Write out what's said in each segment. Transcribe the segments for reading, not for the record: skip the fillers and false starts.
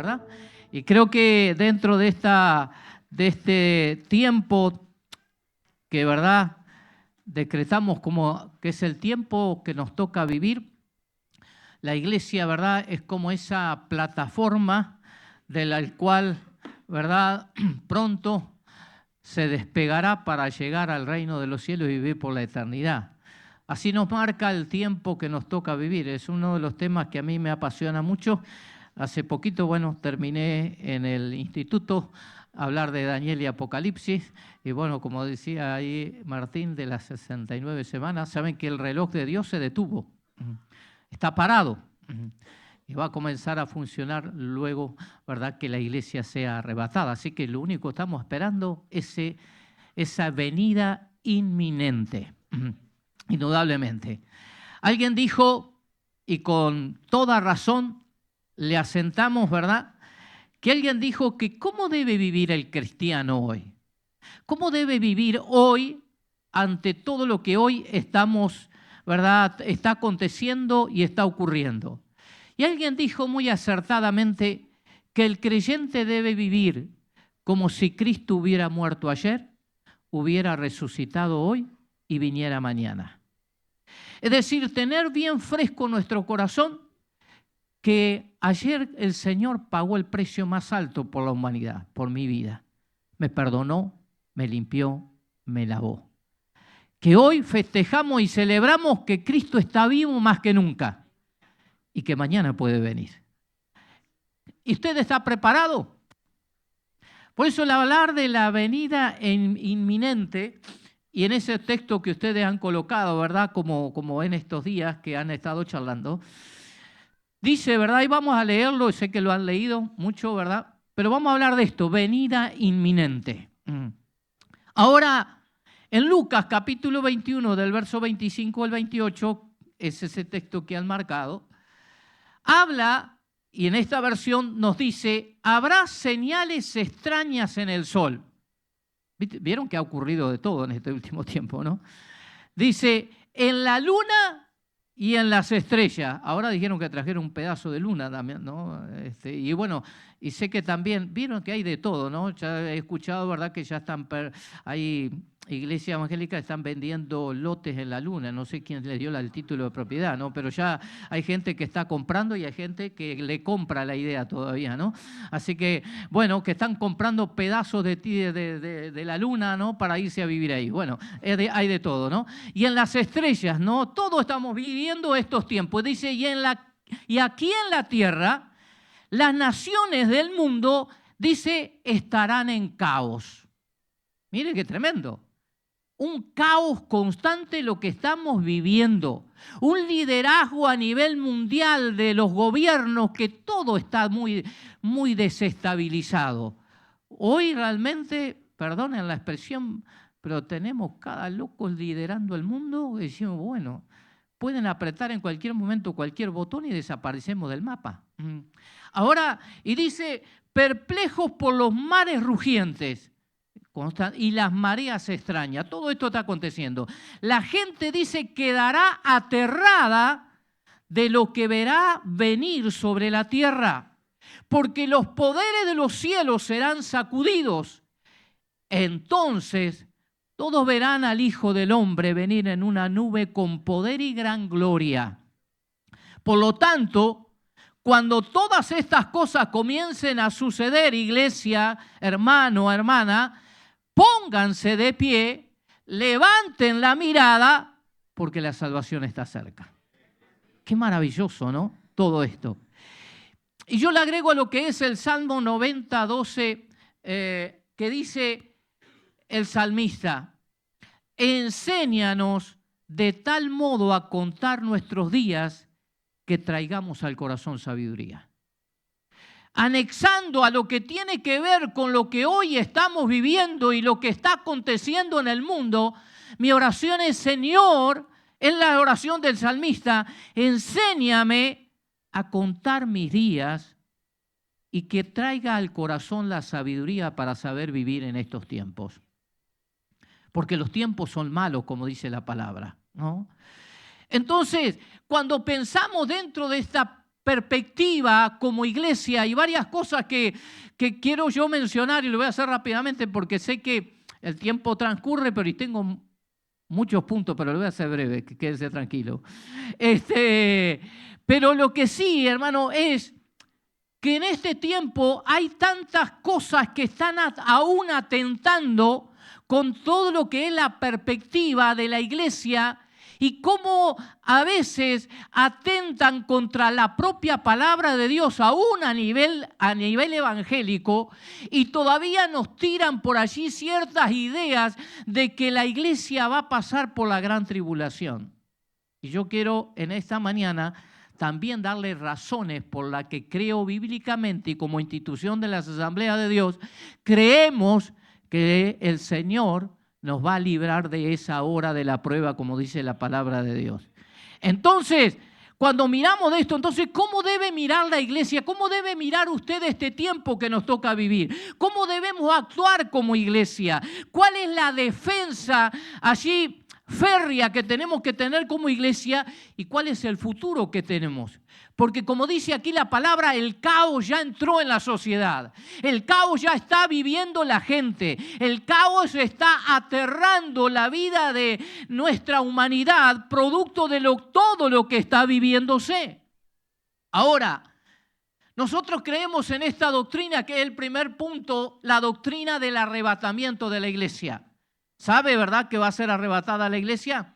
¿verdad? Y creo que dentro de este tiempo que, ¿verdad?, decretamos como que es el tiempo que nos toca vivir, la iglesia, ¿verdad?, es como esa plataforma de la cual, ¿verdad?, pronto se despegará para llegar al reino de los cielos y vivir por la eternidad. Así nos marca el tiempo que nos toca vivir. Es uno de los temas que a mí me apasiona mucho. Hace poquito, bueno, terminé en el instituto a hablar de Daniel y Apocalipsis. Y bueno, como decía ahí Martín, de las 69 semanas, saben que el reloj de Dios se detuvo. Está parado. Y va a comenzar a funcionar luego, ¿verdad?, que la iglesia sea arrebatada. Así que lo único que estamos esperando es esa venida inminente, indudablemente. Alguien dijo, y con toda razón le asentamos, ¿verdad?, que alguien dijo que ¿cómo debe vivir el cristiano hoy? ¿Cómo debe vivir hoy ante todo lo que hoy estamos, ¿verdad?, está aconteciendo y está ocurriendo? Y alguien dijo muy acertadamente que el creyente debe vivir como si Cristo hubiera muerto ayer, hubiera resucitado hoy y viniera mañana. Es decir, tener bien fresco nuestro corazón que ayer el Señor pagó el precio más alto por la humanidad, por mi vida. Me perdonó, me limpió, me lavó. Que hoy festejamos y celebramos que Cristo está vivo más que nunca y que mañana puede venir. ¿Y usted está preparado? Por eso el hablar de la venida inminente, y en ese texto que ustedes han colocado, ¿verdad?, como en estos días que han estado charlando, dice, ¿verdad?, y vamos a leerlo, sé que lo han leído mucho, ¿verdad?, pero vamos a hablar de esto, venida inminente. Ahora, en Lucas capítulo 21, del verso 25 al 28, es ese texto que han marcado, habla, y en esta versión nos dice, habrá señales extrañas en el sol. ¿Vieron que ha ocurrido de todo en este último tiempo, no? Dice, en la luna y en las estrellas. Ahora dijeron que trajeron un pedazo de luna también, ¿no? Y bueno, y sé que también, vieron que hay de todo, ¿no? Ya he escuchado, ¿verdad?, que ya están, hay iglesias evangélicas que están vendiendo lotes en la luna. No sé quién les dio el título de propiedad, ¿no? Pero ya hay gente que está comprando y hay gente que le compra la idea todavía, ¿no? Así que, bueno, que están comprando pedazos de la luna, ¿no?, para irse a vivir ahí. Bueno, hay de todo, ¿no? Y en las estrellas, ¿no? Todos estamos viviendo estos tiempos. Dice, y aquí en la tierra, las naciones del mundo, dice, estarán en caos. Mire qué tremendo. Un caos constante lo que estamos viviendo. Un liderazgo a nivel mundial de los gobiernos que todo está muy, muy desestabilizado. Hoy realmente, perdonen la expresión, pero tenemos cada loco liderando el mundo y decimos, bueno, pueden apretar en cualquier momento cualquier botón y desaparecemos del mapa. Ahora, y dice, perplejos por los mares rugientes y las mareas extrañas. Todo esto está aconteciendo. La gente dice quedará aterrada de lo que verá venir sobre la tierra, porque los poderes de los cielos serán sacudidos. Entonces todos verán al Hijo del Hombre venir en una nube con poder y gran gloria. Por lo tanto, cuando todas estas cosas comiencen a suceder, iglesia, hermano, hermana, pónganse de pie, levanten la mirada, porque la salvación está cerca. Qué maravilloso, ¿no? Todo esto. Y yo le agrego a lo que es el Salmo 90, 12, que dice el salmista, enséñanos de tal modo a contar nuestros días que traigamos al corazón sabiduría. Anexando a lo que tiene que ver con lo que hoy estamos viviendo y lo que está aconteciendo en el mundo, mi oración es, Señor, es la oración del salmista, enséñame a contar mis días y que traiga al corazón la sabiduría para saber vivir en estos tiempos. Porque los tiempos son malos, como dice la palabra, ¿no? Entonces, cuando pensamos dentro de esta perspectiva como iglesia, hay varias cosas que quiero yo mencionar y lo voy a hacer rápidamente porque sé que el tiempo transcurre, pero y tengo muchos puntos, pero lo voy a hacer breve, que quédese tranquilo. Pero lo que sí, hermano, es que en este tiempo hay tantas cosas que están aún atentando con todo lo que es la perspectiva de la iglesia y cómo a veces atentan contra la propia palabra de Dios, aún a nivel evangélico, y todavía nos tiran por allí ciertas ideas de que la iglesia va a pasar por la gran tribulación. Y yo quiero en esta mañana también darle razones por las que creo bíblicamente y como institución de las Asambleas de Dios, creemos que el Señor nos va a librar de esa hora de la prueba, como dice la palabra de Dios. Entonces, cuando miramos de esto, entonces, ¿cómo debe mirar la iglesia? ¿Cómo debe mirar usted este tiempo que nos toca vivir? ¿Cómo debemos actuar como iglesia? ¿Cuál es la defensa allí férrea que tenemos que tener como iglesia y cuál es el futuro que tenemos? Porque como dice aquí la palabra, el caos ya entró en la sociedad. El caos ya está viviendo la gente. El caos está aterrando la vida de nuestra humanidad, producto de todo lo que está viviéndose. Ahora, nosotros creemos en esta doctrina que es el primer punto, la doctrina del arrebatamiento de la iglesia. ¿Sabe, verdad, que va a ser arrebatada la iglesia?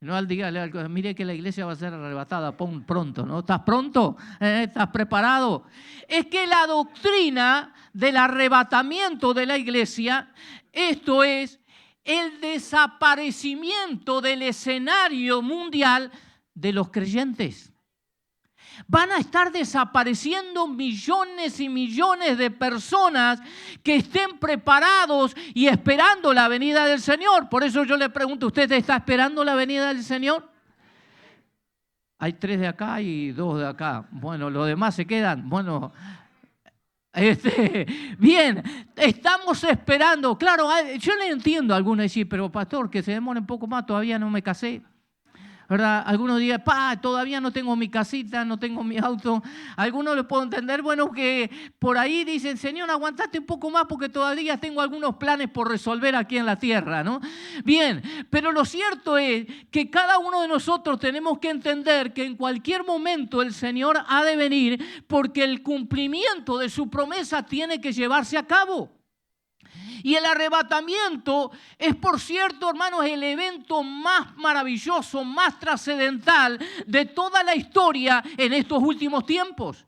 No, dígale, mire que la iglesia va a ser arrebatada pronto, ¿no? ¿Estás pronto? ¿Estás preparado? Es que la doctrina del arrebatamiento de la iglesia, esto es el desaparecimiento del escenario mundial de los creyentes. Van a estar desapareciendo millones y millones de personas que estén preparados y esperando la venida del Señor. Por eso yo le pregunto, ¿usted está esperando la venida del Señor? Hay 3 de acá y 2 de acá. Bueno, los demás se quedan. Bueno, bien, estamos esperando. Claro, yo le entiendo a algunos decir, pero pastor, que se demore un poco más, todavía no me casé. ¿Verdad? Algunos días, todavía no tengo mi casita, no tengo mi auto. Algunos lo puedo entender, bueno, que por ahí dicen, Señor, aguantate un poco más porque todavía tengo algunos planes por resolver aquí en la tierra, ¿no? Bien, pero lo cierto es que cada uno de nosotros tenemos que entender que en cualquier momento el Señor ha de venir porque el cumplimiento de su promesa tiene que llevarse a cabo. Y el arrebatamiento es, por cierto, hermanos, el evento más maravilloso, más trascendental de toda la historia en estos últimos tiempos.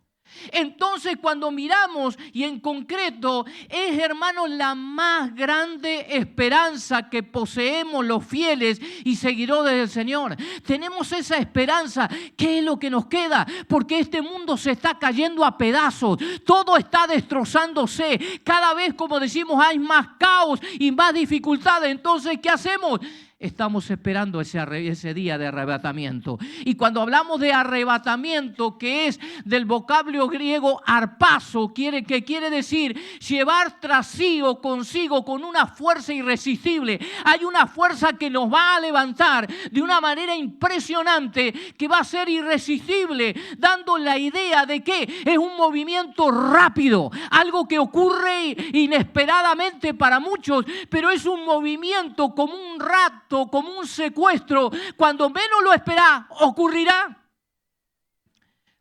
Entonces, cuando miramos, y en concreto, es, hermanos, la más grande esperanza que poseemos los fieles y seguidores del Señor. Tenemos esa esperanza. ¿Qué es lo que nos queda? Porque este mundo se está cayendo a pedazos. Todo está destrozándose. Cada vez, como decimos, hay más caos y más dificultades. Entonces, ¿qué hacemos? Estamos esperando ese día de arrebatamiento. Y cuando hablamos de arrebatamiento, que es del vocablo griego arpazo, que quiere decir llevar tras sí o consigo con una fuerza irresistible. Hay una fuerza que nos va a levantar de una manera impresionante, que va a ser irresistible, dando la idea de que es un movimiento rápido, algo que ocurre inesperadamente para muchos, pero es un movimiento como un rapto, como un secuestro. Cuando menos lo espera, ocurrirá.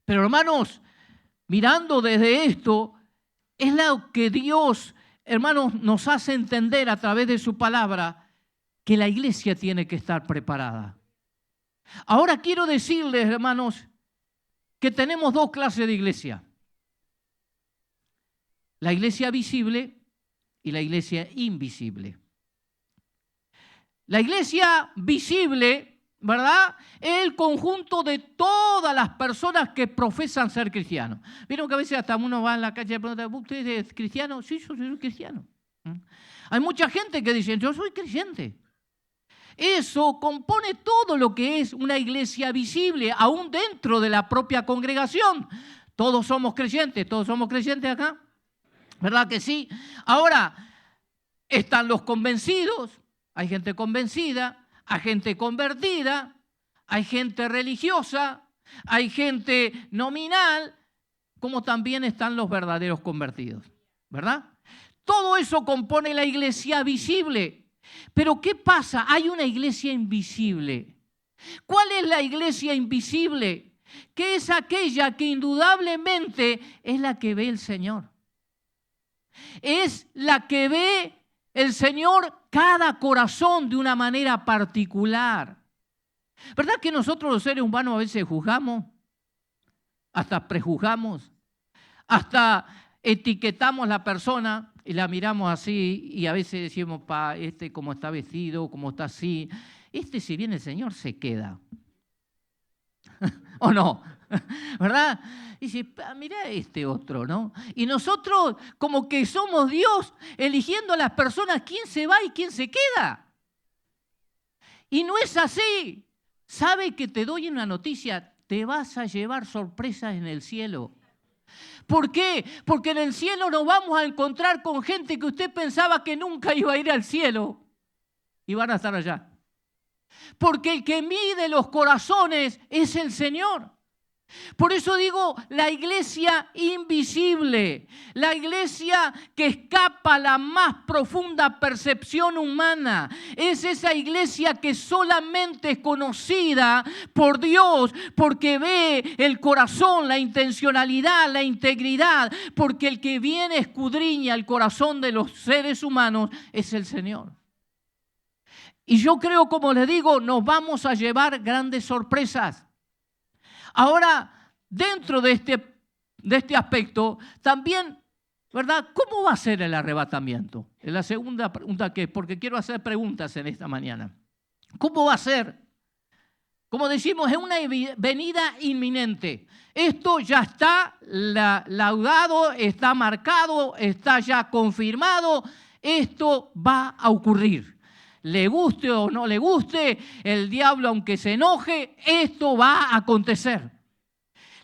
Pero hermanos, mirando desde esto, es lo que Dios, hermanos, nos hace entender a través de su palabra, que la iglesia tiene que estar preparada. Ahora quiero decirles, hermanos, que tenemos 2 clases de iglesia. La iglesia visible y la iglesia invisible. La iglesia visible, ¿verdad?, es el conjunto de todas las personas que profesan ser cristianos. Vieron que a veces hasta uno va en la calle y pregunta, ¿usted es cristiano? Sí, yo soy cristiano. Hay mucha gente que dice, yo soy creyente. Eso compone todo lo que es una iglesia visible, aún dentro de la propia congregación. Todos somos creyentes acá, ¿verdad que sí? Ahora, están los convencidos. Hay gente convencida, hay gente convertida, hay gente religiosa, hay gente nominal, como también están los verdaderos convertidos, ¿verdad? Todo eso compone la iglesia visible. Pero ¿qué pasa? Hay una iglesia invisible. ¿Cuál es la iglesia invisible? Que es aquella que indudablemente es la que ve el Señor. Es la que ve el Señor cada corazón de una manera particular. ¿Verdad que nosotros los seres humanos a veces juzgamos? Hasta prejuzgamos, hasta etiquetamos a la persona y la miramos así y a veces decimos, como está vestido, como está así, si viene el Señor se queda. ¿O no? ¿Verdad? Y dice, mirá otro, ¿no? Y nosotros como que somos Dios eligiendo a las personas quién se va y quién se queda. Y no es así. ¿Sabe que te doy una noticia? Te vas a llevar sorpresas en el cielo. ¿Por qué? Porque en el cielo nos vamos a encontrar con gente que usted pensaba que nunca iba a ir al cielo y van a estar allá. Porque el que mide los corazones es el Señor. Por eso digo, la iglesia invisible, la iglesia que escapa a la más profunda percepción humana, es esa iglesia que solamente es conocida por Dios porque ve el corazón, la intencionalidad, la integridad, porque el que viene escudriña el corazón de los seres humanos es el Señor. Y yo creo, como les digo, nos vamos a llevar grandes sorpresas. Ahora, dentro de este aspecto, también, ¿verdad? ¿Cómo va a ser el arrebatamiento? Es la segunda pregunta porque quiero hacer preguntas en esta mañana. ¿Cómo va a ser? Como decimos, es una venida inminente. Esto ya está laudado, está marcado, está ya confirmado. Esto va a ocurrir. Le guste o no le guste, el diablo aunque se enoje, esto va a acontecer.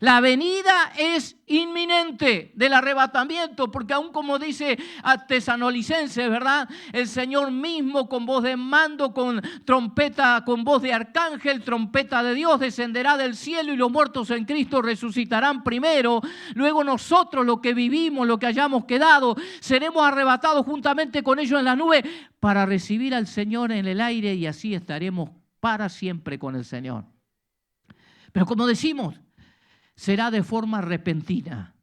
La venida es inminente del arrebatamiento, porque aún como dice a Tesalonicenses, ¿verdad? El Señor mismo con voz de mando, con trompeta, con voz de arcángel, trompeta de Dios, descenderá del cielo y los muertos en Cristo resucitarán primero. Luego nosotros, los que vivimos, los que hayamos quedado, seremos arrebatados juntamente con ellos en la nube para recibir al Señor en el aire y así estaremos para siempre con el Señor. Pero como decimos, será de forma repentina,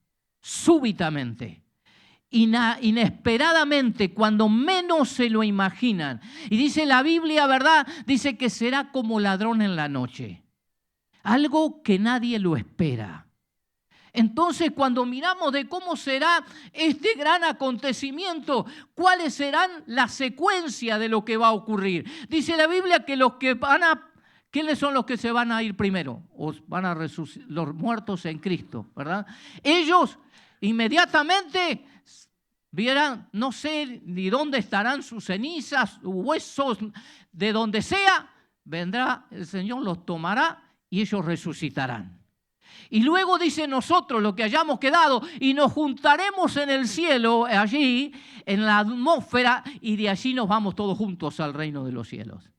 súbitamente, inesperadamente, cuando menos se lo imaginan. Y dice la Biblia, ¿verdad? Dice que será como ladrón en la noche. Algo que nadie lo espera. Entonces, cuando miramos de cómo será este gran acontecimiento, cuáles serán la secuencia de lo que va a ocurrir. Dice la Biblia que ¿quiénes son los que se van a ir primero? Van a resucitar los muertos en Cristo, ¿verdad? Ellos inmediatamente vieran, no sé ni dónde estarán sus cenizas, huesos, de donde sea, vendrá el Señor, los tomará y ellos resucitarán. Y luego dice nosotros, los que hayamos quedado, y nos juntaremos en el cielo, allí, en la atmósfera, y de allí nos vamos todos juntos al reino de los cielos.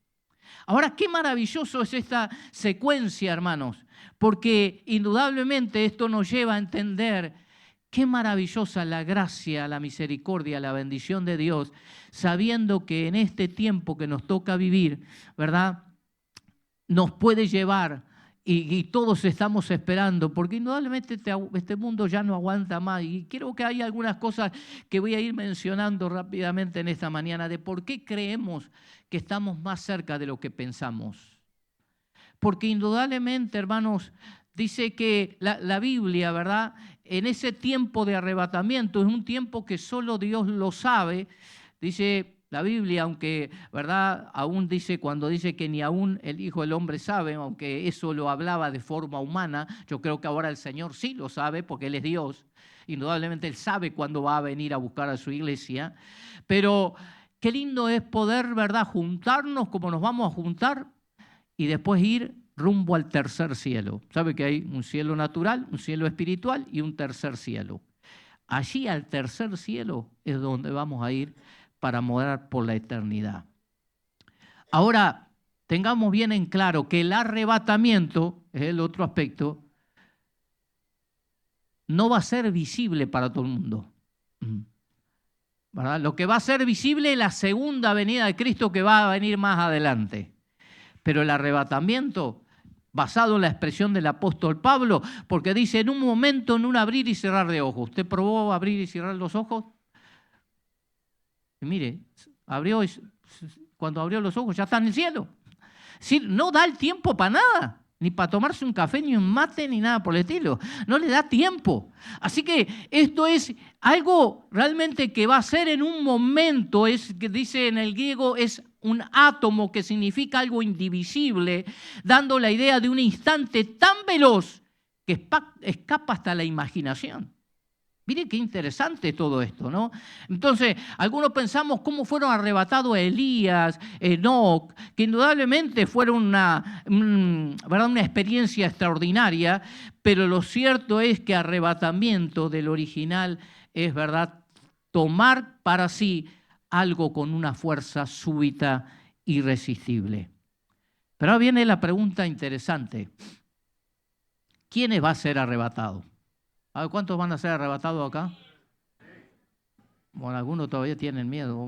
Ahora, qué maravilloso es esta secuencia, hermanos, porque indudablemente esto nos lleva a entender qué maravillosa la gracia, la misericordia, la bendición de Dios, sabiendo que en este tiempo que nos toca vivir, ¿verdad?, nos puede llevar, y todos estamos esperando, porque indudablemente este mundo ya no aguanta más. Y creo que hay algunas cosas que voy a ir mencionando rápidamente en esta mañana de por qué creemos que estamos más cerca de lo que pensamos. Porque indudablemente, hermanos, dice que la Biblia, ¿verdad?, en ese tiempo de arrebatamiento, es un tiempo que solo Dios lo sabe. Dice la Biblia, aunque, ¿verdad?, aún dice, cuando dice que ni aún el Hijo del Hombre sabe, aunque eso lo hablaba de forma humana, yo creo que ahora el Señor sí lo sabe porque Él es Dios. Indudablemente Él sabe cuándo va a venir a buscar a su iglesia. Pero qué lindo es poder, ¿verdad?, juntarnos como nos vamos a juntar y después ir rumbo al tercer cielo. ¿Sabe que hay un cielo natural, un cielo espiritual y un tercer cielo? Allí al tercer cielo es donde vamos a ir para morar por la eternidad. Ahora, tengamos bien en claro que el arrebatamiento es el otro aspecto, no va a ser visible para todo el mundo. ¿Verdad? Lo que va a ser visible es la segunda venida de Cristo que va a venir más adelante. Pero el arrebatamiento, basado en la expresión del apóstol Pablo, porque dice en un momento, en un abrir y cerrar de ojos. ¿Usted probó abrir y cerrar los ojos? Y mire, cuando abrió los ojos ya está en el cielo. Sí, no da el tiempo para nada, ni para tomarse un café, ni un mate, ni nada por el estilo. No le da tiempo. Así que esto es algo realmente que va a ser en un momento, es que dice en el griego, es un átomo que significa algo indivisible, dando la idea de un instante tan veloz que escapa hasta la imaginación. Miren qué interesante todo esto, ¿no? Entonces, algunos pensamos cómo fueron arrebatados Elías, Enoc, que indudablemente fueron ¿verdad? Una experiencia extraordinaria, pero lo cierto es que arrebatamiento del original es, ¿verdad?, tomar para sí algo con una fuerza súbita, irresistible. Pero ahora viene la pregunta interesante. ¿Quién va a ser arrebatado? A ver, ¿cuántos van a ser arrebatados acá? Bueno, algunos todavía tienen miedo.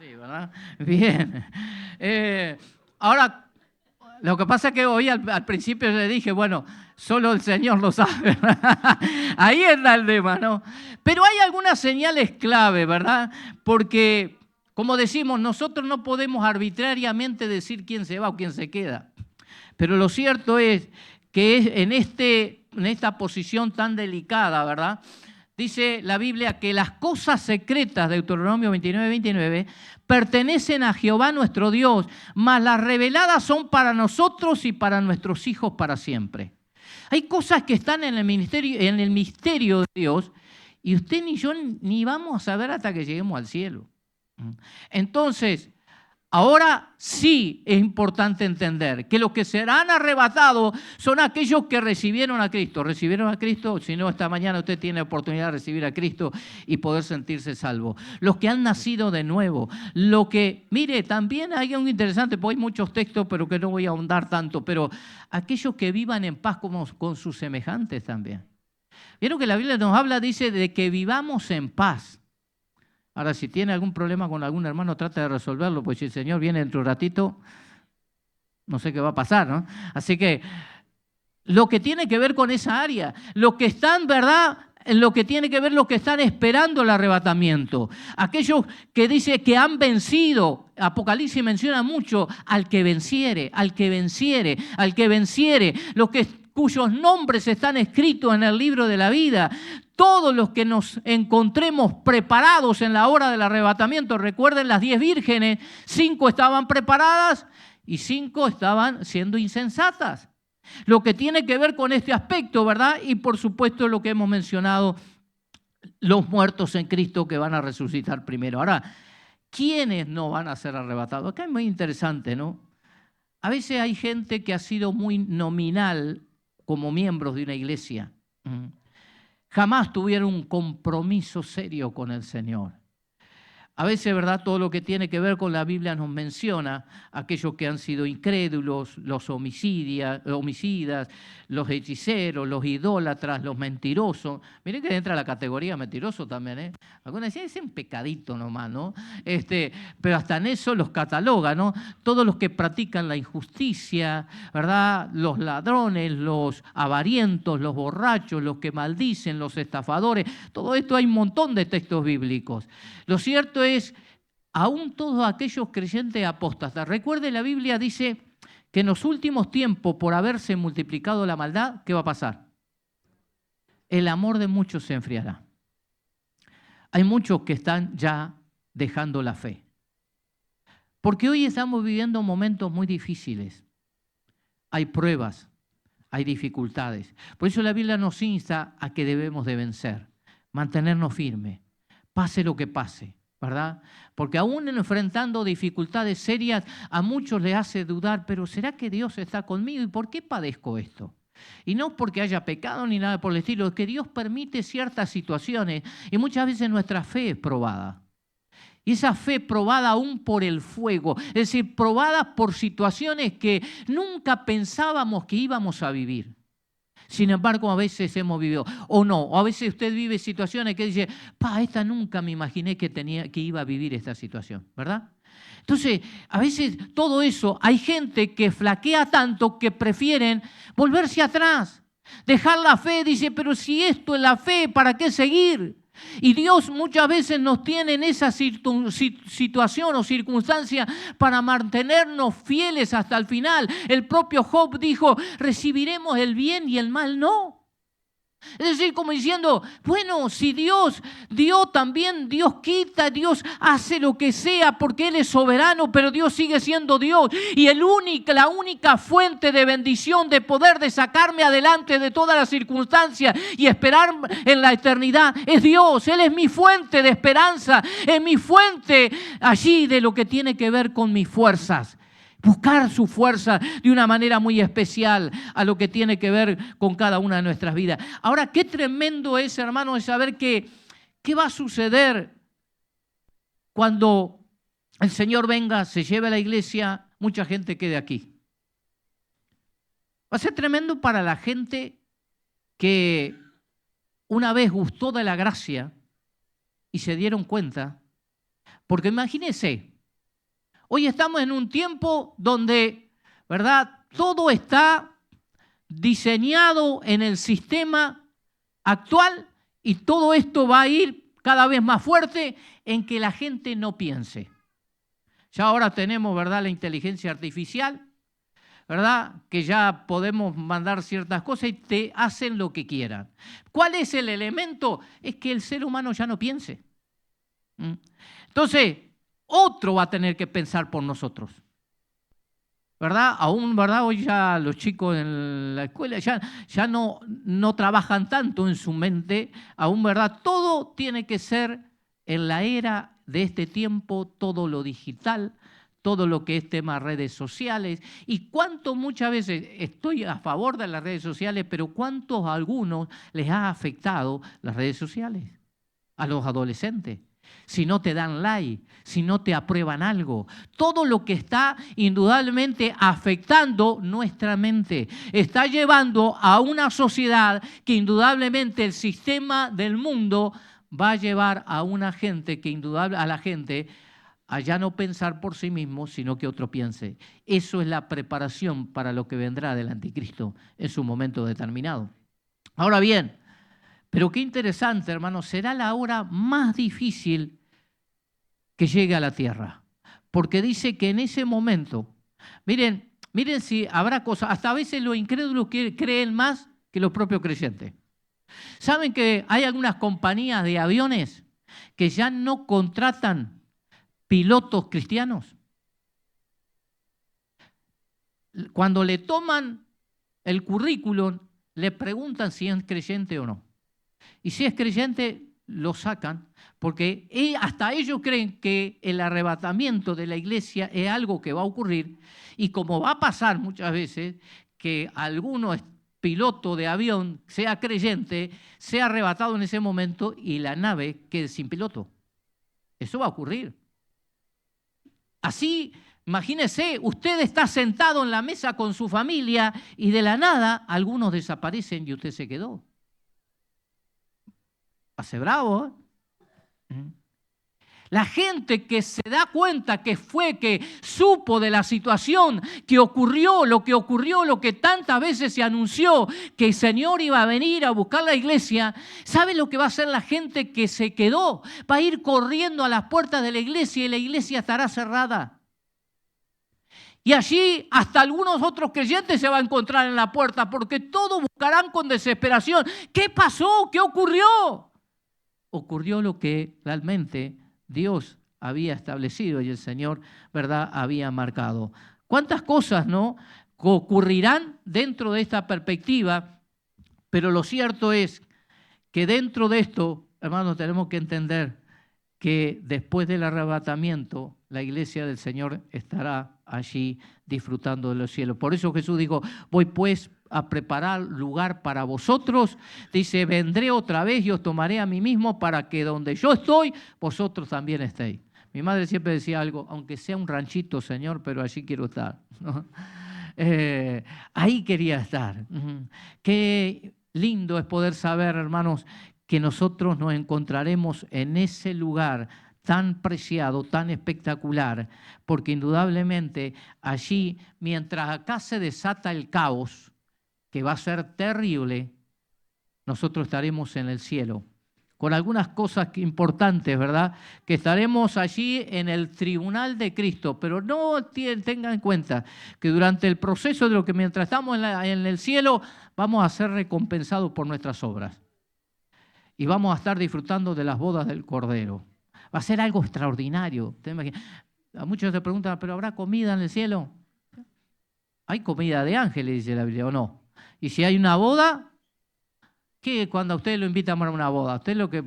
Sí, ¿verdad? Bien. Ahora, lo que pasa es que hoy al principio le dije, bueno, solo el Señor lo sabe. Ahí está el tema, ¿no? Pero hay algunas señales clave, ¿verdad? Porque, como decimos, nosotros no podemos arbitrariamente decir quién se va o quién se queda. Pero lo cierto es que en esta posición tan delicada, ¿verdad? Dice la Biblia que las cosas secretas, Deuteronomio 29, pertenecen a Jehová nuestro Dios, mas las reveladas son para nosotros y para nuestros hijos para siempre. Hay cosas que están en el misterio de Dios y usted ni yo ni vamos a saber hasta que lleguemos al cielo. Entonces, ahora sí es importante entender que los que serán arrebatados son aquellos que recibieron a Cristo. ¿Recibieron a Cristo? Si no, esta mañana usted tiene la oportunidad de recibir a Cristo y poder sentirse salvo. Los que han nacido de nuevo. Mire, también hay algo interesante, porque hay muchos textos, pero que no voy a ahondar tanto, pero aquellos que vivan en paz con sus semejantes también. Vieron que la Biblia nos habla, dice, de que vivamos en paz. Ahora, si tiene algún problema con algún hermano, trata de resolverlo, pues si el Señor viene dentro de un ratito, no sé qué va a pasar, ¿no? Así que lo que tiene que ver con esa área, lo que están, ¿verdad?, en lo que tiene que ver los que están esperando el arrebatamiento. Aquellos que dice que han vencido, Apocalipsis menciona mucho al que venciere, al que venciere, al que venciere, cuyos nombres están escritos en el libro de la vida. Todos los que nos encontremos preparados en la hora del arrebatamiento, recuerden las 10 vírgenes, 5 estaban preparadas y 5 estaban siendo insensatas. Lo que tiene que ver con este aspecto, ¿verdad? Y por supuesto lo que hemos mencionado, los muertos en Cristo que van a resucitar primero. Ahora, ¿quiénes no van a ser arrebatados? Acá es muy interesante, ¿no? A veces hay gente que ha sido muy nominal como miembros de una iglesia. Jamás tuvieron un compromiso serio con el Señor. A veces, ¿verdad?, todo lo que tiene que ver con la Biblia nos menciona aquellos que han sido incrédulos, los homicidas, los hechiceros, los idólatras, los mentirosos. Miren que entra la categoría mentiroso también, ¿eh? Algunos decían, es un pecadito nomás, ¿no? Pero hasta en eso los cataloga, ¿no? Todos los que practican la injusticia, ¿verdad? Los ladrones, los avarientos, los borrachos, los que maldicen, los estafadores. Todo esto hay un montón de textos bíblicos. Lo cierto es, aún todos aquellos creyentes apóstatas. Recuerde, la Biblia dice que en los últimos tiempos, por haberse multiplicado la maldad, ¿qué va a pasar? El amor de muchos se enfriará. Hay muchos que están ya dejando la fe. Porque hoy estamos viviendo momentos muy difíciles. Hay pruebas, hay dificultades. Por eso la Biblia nos insta a que debemos de vencer, mantenernos firmes, pase lo que pase, ¿verdad? Porque aún enfrentando dificultades serias, a muchos les hace dudar, pero ¿será que Dios está conmigo? ¿Y por qué padezco esto? Y no porque haya pecado ni nada por el estilo, es que Dios permite ciertas situaciones y muchas veces nuestra fe es probada. Y esa fe probada aún por el fuego, es decir, probada por situaciones que nunca pensábamos que íbamos a vivir. Sin embargo, a veces hemos vivido, o no, o a veces usted vive situaciones que dice, esta nunca me imaginé que iba a vivir esta situación, ¿verdad? Entonces, a veces todo eso, hay gente que flaquea tanto que prefieren volverse atrás, dejar la fe, dice, pero si esto es la fe, ¿para qué seguir? Y Dios muchas veces nos tiene en esa situación o circunstancia para mantenernos fieles hasta el final. El propio Job dijo, recibiremos el bien y el mal no. Es decir, como diciendo, bueno, si Dios dio también, Dios quita, Dios hace lo que sea porque Él es soberano, pero Dios sigue siendo Dios. Y la única fuente de bendición, de poder, de sacarme adelante de todas las circunstancias y esperar en la eternidad es Dios. Él es mi fuente de esperanza, es mi fuente allí de lo que tiene que ver con mis fuerzas. Buscar su fuerza de una manera muy especial a lo que tiene que ver con cada una de nuestras vidas. Ahora, qué tremendo es, hermanos, saber qué va a suceder cuando el Señor venga, se lleve a la iglesia, mucha gente quede aquí. Va a ser tremendo para la gente que una vez gustó de la gracia y se dieron cuenta, porque imagínense, hoy estamos en un tiempo donde, ¿verdad?, todo está diseñado en el sistema actual y todo esto va a ir cada vez más fuerte en que la gente no piense. Ya ahora tenemos, ¿verdad?, la inteligencia artificial, ¿verdad?, que ya podemos mandar ciertas cosas y te hacen lo que quieran. ¿Cuál es el elemento? Es que el ser humano ya no piense. Entonces, otro va a tener que pensar por nosotros, ¿verdad? Aún, ¿verdad? Hoy ya los chicos en la escuela ya no trabajan tanto en su mente, aún, ¿verdad? Todo tiene que ser en la era de este tiempo, todo lo digital, todo lo que es tema redes sociales. Y cuánto muchas veces estoy a favor de las redes sociales, pero cuántos a algunos les ha afectado las redes sociales, a los adolescentes. Si no te dan like, si no te aprueban algo. Todo lo que está indudablemente afectando nuestra mente. Está llevando a una sociedad que indudablemente el sistema del mundo va a llevar a una gente que a la gente a ya no pensar por sí mismo, sino que otro piense. Eso es la preparación para lo que vendrá del anticristo en su momento determinado. Ahora bien, pero qué interesante, hermanos, será la hora más difícil que llegue a la tierra. Porque dice que en ese momento, miren si habrá cosas, hasta a veces los incrédulos creen más que los propios creyentes. ¿Saben que hay algunas compañías de aviones que ya no contratan pilotos cristianos? Cuando le toman el currículum, le preguntan si es creyente o no. Y si es creyente, lo sacan, porque hasta ellos creen que el arrebatamiento de la iglesia es algo que va a ocurrir, y como va a pasar muchas veces, que alguno piloto de avión sea creyente, sea arrebatado en ese momento y la nave quede sin piloto. Eso va a ocurrir. Así, imagínese, usted está sentado en la mesa con su familia y de la nada algunos desaparecen y usted se quedó. Hace bravo, ¿eh? La gente que se da cuenta que supo de la situación que ocurrió, lo que tantas veces se anunció, que el Señor iba a venir a buscar la iglesia, ¿sabe lo que va a hacer la gente que se quedó? Va a ir corriendo a las puertas de la iglesia y la iglesia estará cerrada. Y allí hasta algunos otros creyentes se van a encontrar en la puerta porque todos buscarán con desesperación. ¿Qué pasó? ¿Qué ocurrió? Ocurrió lo que realmente Dios había establecido y el Señor, ¿verdad?, había marcado. ¿Cuántas cosas, no, ocurrirán dentro de esta perspectiva? Pero lo cierto es que dentro de esto, hermanos, tenemos que entender que después del arrebatamiento, la iglesia del Señor estará allí disfrutando de los cielos. Por eso Jesús dijo, voy pues a preparar lugar para vosotros. Dice, vendré otra vez y os tomaré a mí mismo para que donde yo estoy, vosotros también estéis. Mi madre siempre decía algo, aunque sea un ranchito, Señor, pero allí quiero estar, ¿no? Ahí quería estar. Qué lindo es poder saber, hermanos, que nosotros nos encontraremos en ese lugar tan preciado, tan espectacular, porque indudablemente allí, mientras acá se desata el caos, que va a ser terrible, nosotros estaremos en el cielo, con algunas cosas importantes, ¿verdad? Que estaremos allí en el tribunal de Cristo, pero no tengan en cuenta que durante el proceso de lo que mientras estamos en el cielo, vamos a ser recompensados por nuestras obras y vamos a estar disfrutando de las bodas del Cordero. Va a ser algo extraordinario. A muchos se preguntan, ¿pero habrá comida en el cielo? Hay comida de ángeles, dice la Biblia, ¿o no? Y si hay una boda, ¿qué cuando a usted lo invita a una boda? Usted lo que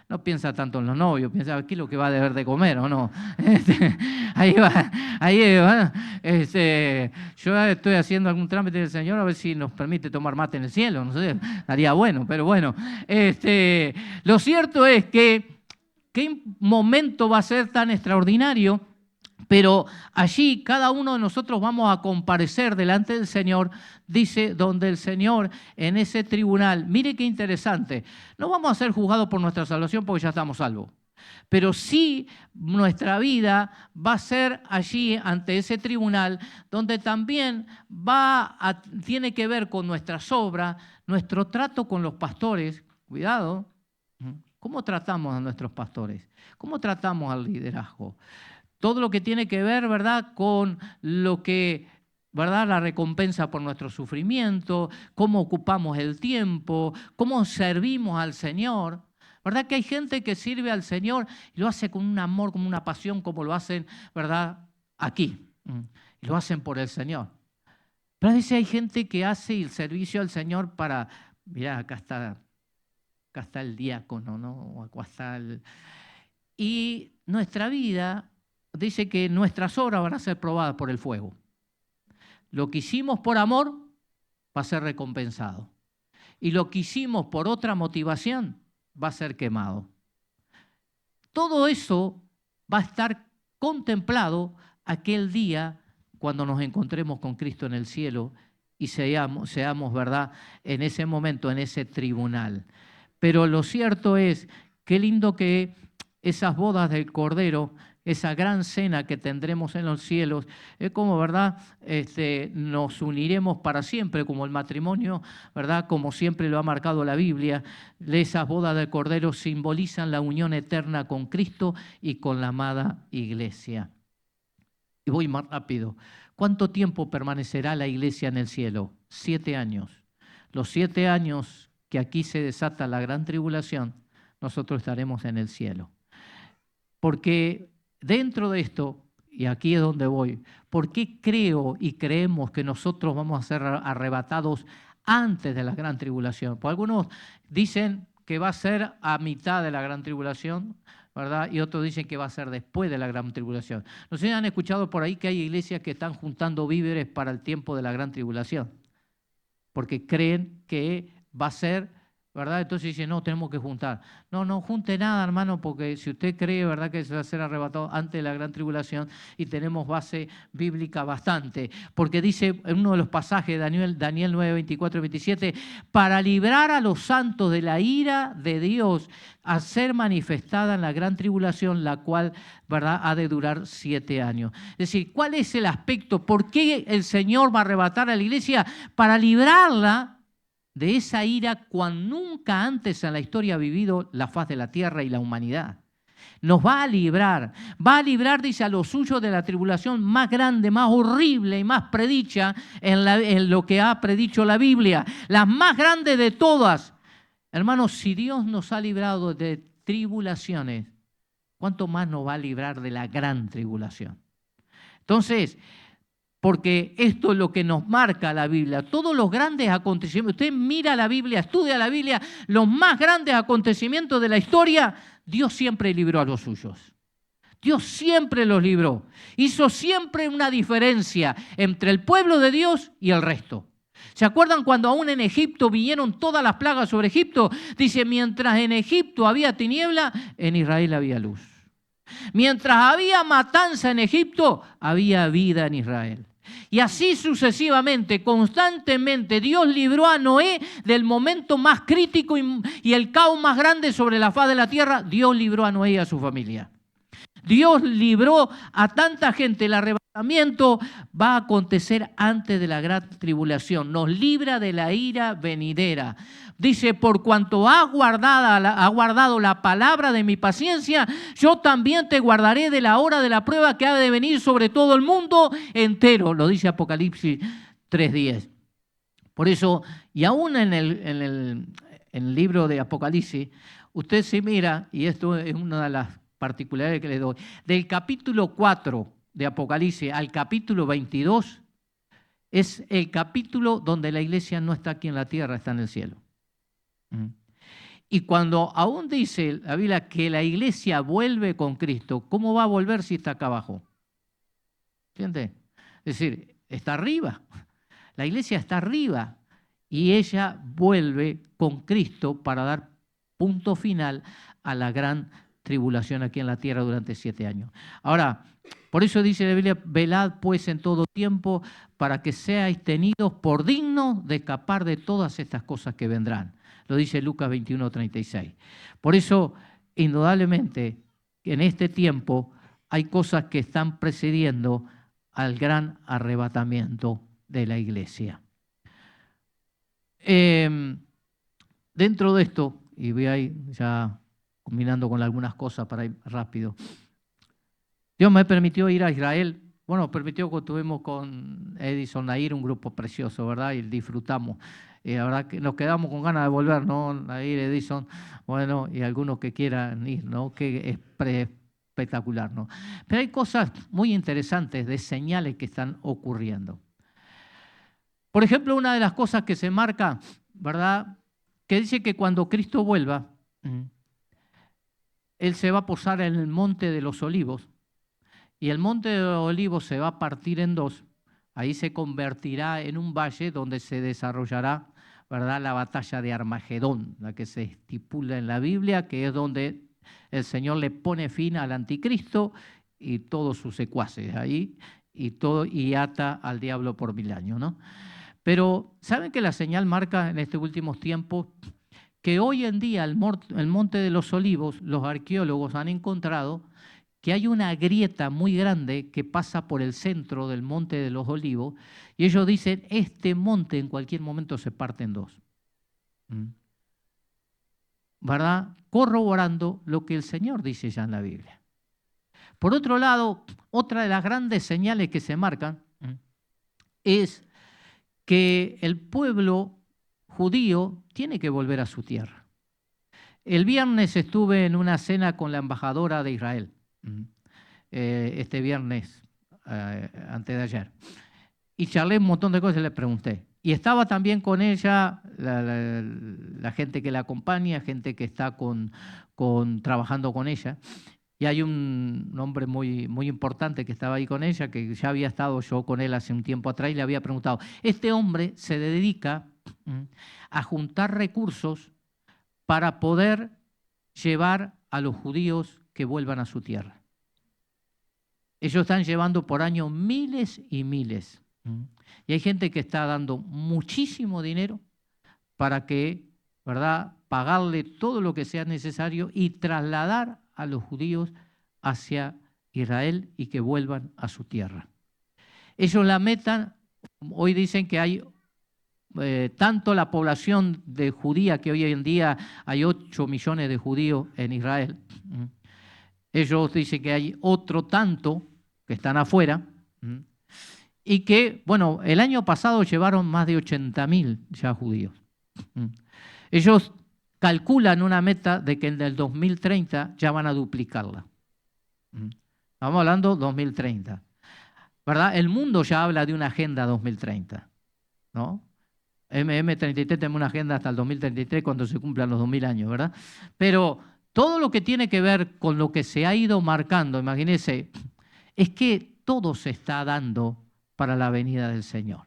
no piensa tanto en los novios, piensa qué es lo que va a deber de comer o no. Ahí va. Yo estoy haciendo algún trámite del Señor a ver si nos permite tomar mate en el cielo, no sé, estaría bueno, pero bueno. Lo cierto es que qué momento va a ser tan extraordinario. Pero allí cada uno de nosotros vamos a comparecer delante del Señor, dice, donde el Señor en ese tribunal, mire qué interesante, no vamos a ser juzgados por nuestra salvación porque ya estamos salvos, pero sí nuestra vida va a ser allí ante ese tribunal donde también tiene que ver con nuestras obras, nuestro trato con los pastores, cuidado, ¿cómo tratamos a nuestros pastores? ¿Cómo tratamos al liderazgo? Todo lo que tiene que ver, ¿verdad?, con lo que, ¿verdad?, la recompensa por nuestro sufrimiento, cómo ocupamos el tiempo, cómo servimos al Señor. ¿Verdad que hay gente que sirve al Señor y lo hace con un amor, con una pasión, como lo hacen, ¿verdad?, aquí? Y lo hacen por el Señor. Pero a veces hay gente que hace el servicio al Señor para, mirá, acá está el diácono, ¿no? O acá está Y nuestra vida dice que nuestras obras van a ser probadas por el fuego. Lo que hicimos por amor va a ser recompensado. Y lo que hicimos por otra motivación va a ser quemado. Todo eso va a estar contemplado aquel día cuando nos encontremos con Cristo en el cielo y seamos, ¿verdad?, en ese momento, en ese tribunal. Pero lo cierto es, qué lindo que esas bodas del Cordero, esa gran cena que tendremos en los cielos, es como, ¿verdad?, nos uniremos para siempre, como el matrimonio, ¿verdad?, como siempre lo ha marcado la Biblia. Esas bodas del Cordero simbolizan la unión eterna con Cristo y con la amada iglesia. Y voy más rápido. ¿Cuánto tiempo permanecerá la iglesia en el cielo? 7 años. Los 7 años que aquí se desata la gran tribulación, nosotros estaremos en el cielo. Porque dentro de esto, y aquí es donde voy, ¿por qué creo y creemos que nosotros vamos a ser arrebatados antes de la gran tribulación? Pues algunos dicen que va a ser a mitad de la gran tribulación, ¿verdad? Y otros dicen que va a ser después de la gran tribulación. No sé si han escuchado por ahí que hay iglesias que están juntando víveres para el tiempo de la gran tribulación, porque creen que va a ser, ¿verdad? Entonces dice, no, tenemos que juntar. No junte nada, hermano, porque si usted cree, ¿verdad?, que se va a ser arrebatado antes de la gran tribulación, y tenemos base bíblica bastante, porque dice en uno de los pasajes, Daniel 9, 24 y 27, para librar a los santos de la ira de Dios, a ser manifestada en la gran tribulación, la cual, ¿verdad?, ha de durar 7 años. Es decir, ¿cuál es el aspecto? ¿Por qué el Señor va a arrebatar a la iglesia? Para librarla de esa ira cuando nunca antes en la historia ha vivido la faz de la tierra y la humanidad. Nos va a librar, dice, a los suyos de la tribulación más grande, más horrible y más predicha en lo que ha predicho la Biblia, la más grande de todas. Hermanos, si Dios nos ha librado de tribulaciones, ¿cuánto más nos va a librar de la gran tribulación? Entonces, porque esto es lo que nos marca la Biblia. Todos los grandes acontecimientos, usted mira la Biblia, estudia la Biblia, los más grandes acontecimientos de la historia, Dios siempre libró a los suyos. Dios siempre los libró. Hizo siempre una diferencia entre el pueblo de Dios y el resto. ¿Se acuerdan cuando aún en Egipto vinieron todas las plagas sobre Egipto? Dice, mientras en Egipto había tiniebla, en Israel había luz. Mientras había matanza en Egipto, había vida en Israel. Y así sucesivamente, constantemente, Dios libró a Noé del momento más crítico y el caos más grande sobre la faz de la tierra. Dios libró a Noé y a su familia. Dios libró a tanta gente. El arrebatamiento va a acontecer antes de la gran tribulación. Nos libra de la ira venidera. Dice, por cuanto ha guardado la palabra de mi paciencia, yo también te guardaré de la hora de la prueba que ha de venir sobre todo el mundo entero. Lo dice Apocalipsis 3:10. Por eso, y aún en el libro de Apocalipsis, usted se mira, y esto es una de las particularidades que le doy, del capítulo 4 de Apocalipsis al capítulo 22, es el capítulo donde la iglesia no está aquí en la tierra, está en el cielo. Y cuando aún dice la Biblia que la iglesia vuelve con Cristo, ¿cómo va a volver si está acá abajo? ¿Entiende? Es decir, está arriba. La iglesia está arriba y ella vuelve con Cristo para dar punto final a la gran tribulación aquí en la tierra durante 7 años. Ahora, por eso dice la Biblia, velad pues en todo tiempo para que seáis tenidos por dignos de escapar de todas estas cosas que vendrán. Lo dice Lucas 21:36. Por eso, indudablemente, en este tiempo hay cosas que están precediendo al gran arrebatamiento de la iglesia. Dentro de esto, y voy a ir ya combinando con algunas cosas para ir rápido, Dios me permitió ir a Israel. Bueno, permitió que estuvimos con Edison Nair, un grupo precioso, ¿verdad? Y disfrutamos. La verdad que nos quedamos con ganas de volver, ¿no? Nair, Edison, bueno, y algunos que quieran ir, ¿no? Que es espectacular, ¿no? Pero hay cosas muy interesantes de señales que están ocurriendo. Por ejemplo, una de las cosas que se marca, ¿verdad? Que dice que cuando Cristo vuelva, Él se va a posar en el monte de los olivos. Y el monte de los olivos se va a partir en dos. Ahí se convertirá en un valle donde se desarrollará, ¿verdad?, la batalla de Armagedón, la que se estipula en la Biblia, que es donde el Señor le pone fin al anticristo y todos sus secuaces ahí, y ata al diablo por 1000 años, ¿no? Pero, ¿saben que la señal marca en estos últimos tiempos que hoy en día el monte de los olivos, los arqueólogos han encontrado que hay una grieta muy grande que pasa por el centro del monte de los olivos, y ellos dicen, este monte en cualquier momento se parte en dos. ¿Verdad? Corroborando lo que el Señor dice ya en la Biblia. Por otro lado, otra de las grandes señales que se marcan es que el pueblo judío tiene que volver a su tierra. El viernes estuve en una cena con la embajadora de Israel. Este viernes, antes de ayer, y charlé un montón de cosas y le pregunté, y estaba también con ella la gente que la acompaña, gente que está trabajando con ella, y hay un hombre muy, muy importante que estaba ahí con ella, que ya había estado yo con él hace un tiempo atrás, y le había preguntado, este hombre se dedica a juntar recursos para poder llevar a los judíos que vuelvan a su tierra. Ellos están llevando por año miles y miles. Y hay gente que está dando muchísimo dinero para que, ¿verdad?, pagarle todo lo que sea necesario y trasladar a los judíos hacia Israel y que vuelvan a su tierra. Ellos la metan, hoy dicen que hay tanto la población de judía, que hoy en día hay 8 millones de judíos en Israel. Ellos dicen que hay otro tanto que están afuera y que, bueno, el año pasado llevaron más de 80.000 ya judíos. Ellos calculan una meta de que en el 2030 ya van a duplicarla. Estamos hablando 2030. ¿Verdad? El mundo ya habla de una agenda 2030, ¿no? M33 tenemos una agenda hasta el 2033 cuando se cumplan los 2000 años, ¿verdad? Pero todo lo que tiene que ver con lo que se ha ido marcando, imagínense, es que todo se está dando para la venida del Señor.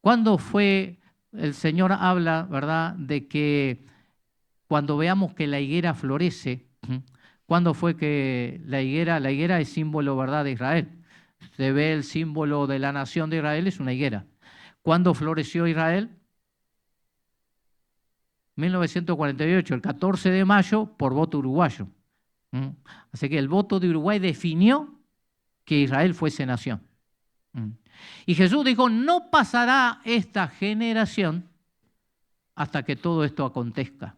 ¿Cuándo fue? El Señor habla, ¿verdad?, de que cuando veamos que la higuera florece, ¿Cuándo fue que la higuera es símbolo, ¿verdad?, de Israel? Se ve el símbolo de la nación de Israel, es una higuera. ¿Cuándo floreció Israel? 1948, el 14 de mayo, por voto uruguayo. Así que el voto de Uruguay definió que Israel fuese nación. Y Jesús dijo, no pasará esta generación hasta que todo esto acontezca.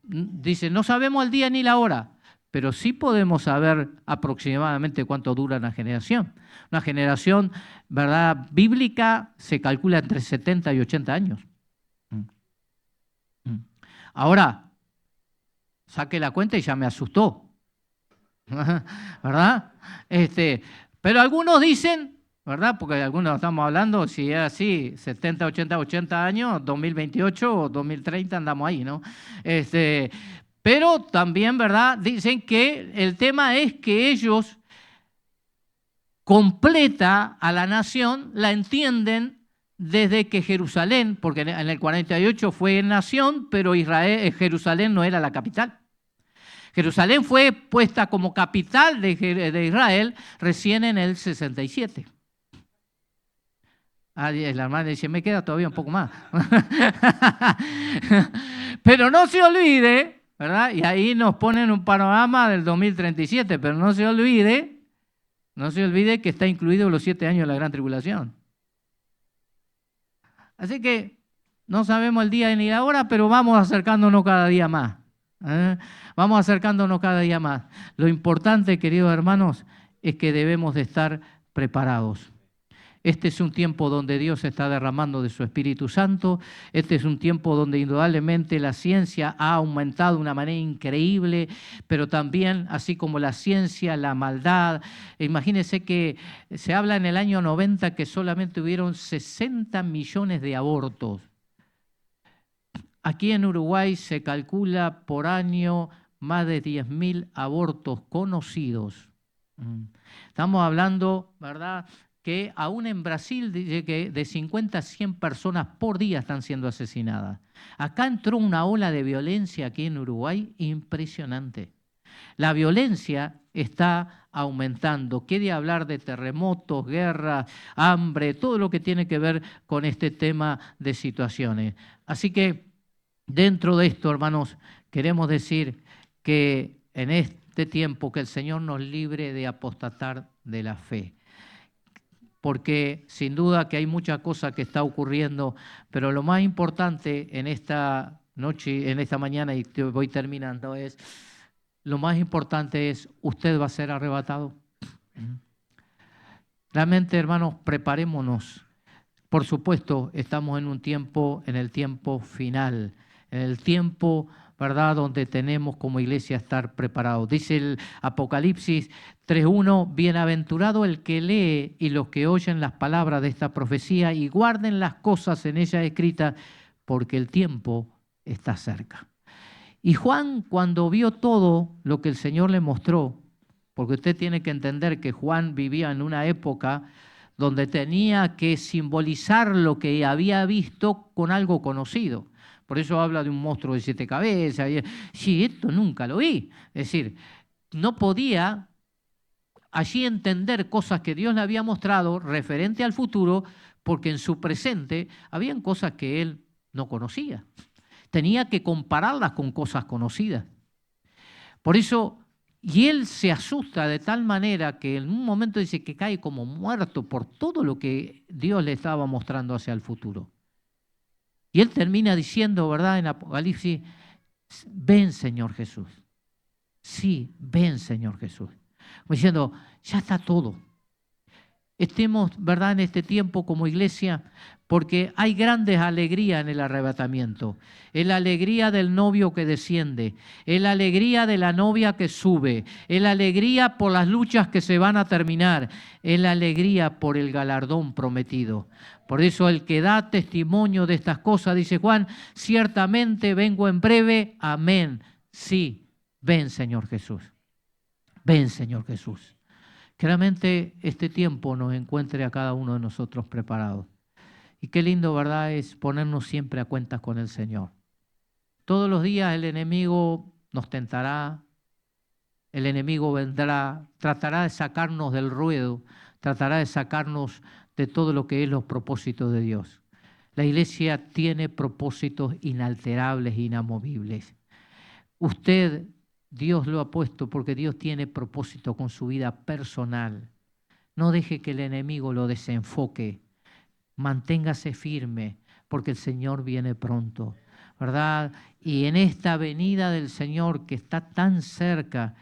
Dice, no sabemos el día ni la hora, pero sí podemos saber aproximadamente cuánto dura una generación. Una generación, ¿verdad?, bíblica se calcula entre 70 y 80 años. Ahora, saqué la cuenta y ya me asustó. ¿Verdad? Pero algunos dicen, ¿verdad? Porque algunos estamos hablando, si es así, 70, 80 años, 2028 o 2030 andamos ahí, ¿no? Pero también, ¿verdad? Dicen que el tema es que ellos completa a la nación, la entienden desde que Jerusalén, porque en el 48 fue nación, pero Jerusalén no era la capital. Jerusalén fue puesta como capital de Israel recién en el 67. La hermana dice, me queda todavía un poco más. Pero no se olvide, ¿verdad? Y ahí nos ponen un panorama del 2037, pero no se olvide que está incluido los 7 años de la gran tribulación. Así que no sabemos el día ni la hora, pero vamos acercándonos cada día más. Vamos acercándonos cada día más. Lo importante, queridos hermanos, es que debemos de estar preparados. Este es un tiempo donde Dios está derramando de su Espíritu Santo. Este es un tiempo donde indudablemente la ciencia ha aumentado de una manera increíble, pero también, así como la ciencia, la maldad. Imagínense que se habla en el año 90 que solamente hubieron 60 millones de abortos. Aquí en Uruguay se calcula por año más de 10.000 abortos conocidos. Estamos hablando, ¿verdad?, que aún en Brasil dice que de 50 a 100 personas por día están siendo asesinadas. Acá entró una ola de violencia aquí en Uruguay impresionante. La violencia está aumentando. ¿Qué de hablar de terremotos, guerras, hambre, todo lo que tiene que ver con este tema de situaciones? Así que dentro de esto, hermanos, queremos decir que en este tiempo que el Señor nos libre de apostatar de la fe. Porque sin duda que hay mucha cosa que está ocurriendo, pero lo más importante en esta noche, en esta mañana, y voy terminando, lo más importante es, usted va a ser arrebatado. Realmente, hermanos, preparémonos. Por supuesto, estamos en el tiempo final, en el tiempo, ¿verdad?, donde tenemos como iglesia estar preparados. Dice el Apocalipsis 3:1, bienaventurado el que lee y los que oyen las palabras de esta profecía y guarden las cosas en ella escritas, porque el tiempo está cerca. Y Juan, cuando vio todo lo que el Señor le mostró, porque usted tiene que entender que Juan vivía en una época donde tenía que simbolizar lo que había visto con algo conocido. Por eso habla de un monstruo de 7 cabezas. Sí, esto nunca lo vi. Es decir, no podía allí entender cosas que Dios le había mostrado referente al futuro, porque en su presente habían cosas que él no conocía. Tenía que compararlas con cosas conocidas. Por eso, y él se asusta de tal manera que en un momento dice que cae como muerto por todo lo que Dios le estaba mostrando hacia el futuro. Y él termina diciendo, ¿verdad?, en Apocalipsis, ven, Señor Jesús. Sí, ven, Señor Jesús. Como diciendo, ya está todo. Estemos, ¿verdad?, en este tiempo como iglesia, porque hay grandes alegrías en el arrebatamiento. Es la alegría del novio que desciende, es la alegría de la novia que sube, es la alegría por las luchas que se van a terminar, es la alegría por el galardón prometido. Por eso el que da testimonio de estas cosas, dice Juan, ciertamente vengo en breve, amén. Sí, ven, Señor Jesús. Ven, Señor Jesús. Que realmente este tiempo nos encuentre a cada uno de nosotros preparados. Y qué lindo, ¿verdad?, es ponernos siempre a cuentas con el Señor. Todos los días el enemigo nos tentará, el enemigo vendrá, tratará de sacarnos del ruedo, tratará de sacarnos de todo lo que es los propósitos de Dios. La iglesia tiene propósitos inalterables, inamovibles. Usted, Dios lo ha puesto porque Dios tiene propósito con su vida personal. No deje que el enemigo lo desenfoque. Manténgase firme porque el Señor viene pronto, ¿verdad? Y en esta venida del Señor que está tan cerca,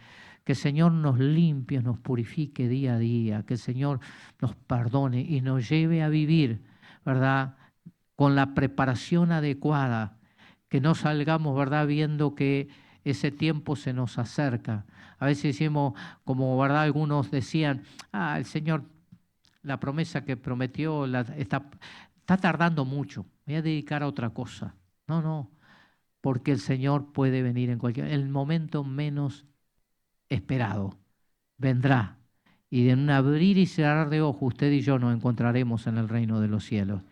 que el Señor nos limpie, nos purifique día a día, que el Señor nos perdone y nos lleve a vivir, ¿verdad? Con la preparación adecuada, que no salgamos, ¿verdad? Viendo que ese tiempo se nos acerca. A veces decimos, como, ¿verdad? Algunos decían, el Señor, la promesa que prometió está tardando mucho, me voy a dedicar a otra cosa. No, porque el Señor puede venir en el momento menos esperado. Vendrá. Y en un abrir y cerrar de ojos, usted y yo nos encontraremos en el reino de los cielos.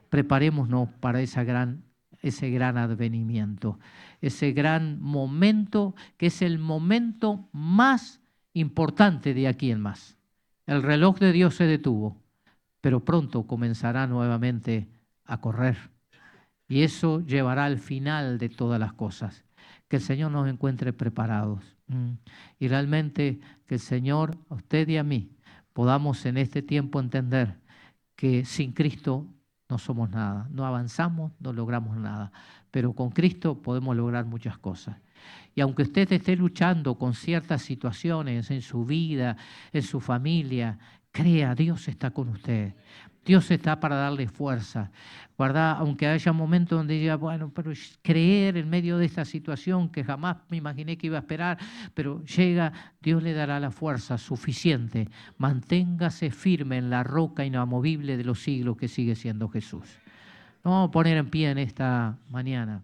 Preparémonos para ese gran advenimiento, ese gran momento que es el momento más importante de aquí en más. El reloj de Dios se detuvo, pero pronto comenzará nuevamente a correr. Y eso llevará al final de todas las cosas. Que el Señor nos encuentre preparados. Y realmente que el Señor, a usted y a mí, podamos en este tiempo entender que sin Cristo no somos nada. No avanzamos, no logramos nada. Pero con Cristo podemos lograr muchas cosas. Y aunque usted esté luchando con ciertas situaciones en su vida, en su familia, crea, Dios está con usted. Dios está para darle fuerza, ¿verdad? Aunque haya momentos donde diga, bueno, pero creer en medio de esta situación que jamás me imaginé que iba a esperar, pero llega, Dios le dará la fuerza suficiente. Manténgase firme en la roca inamovible de los siglos que sigue siendo Jesús. Nos vamos a poner en pie en esta mañana.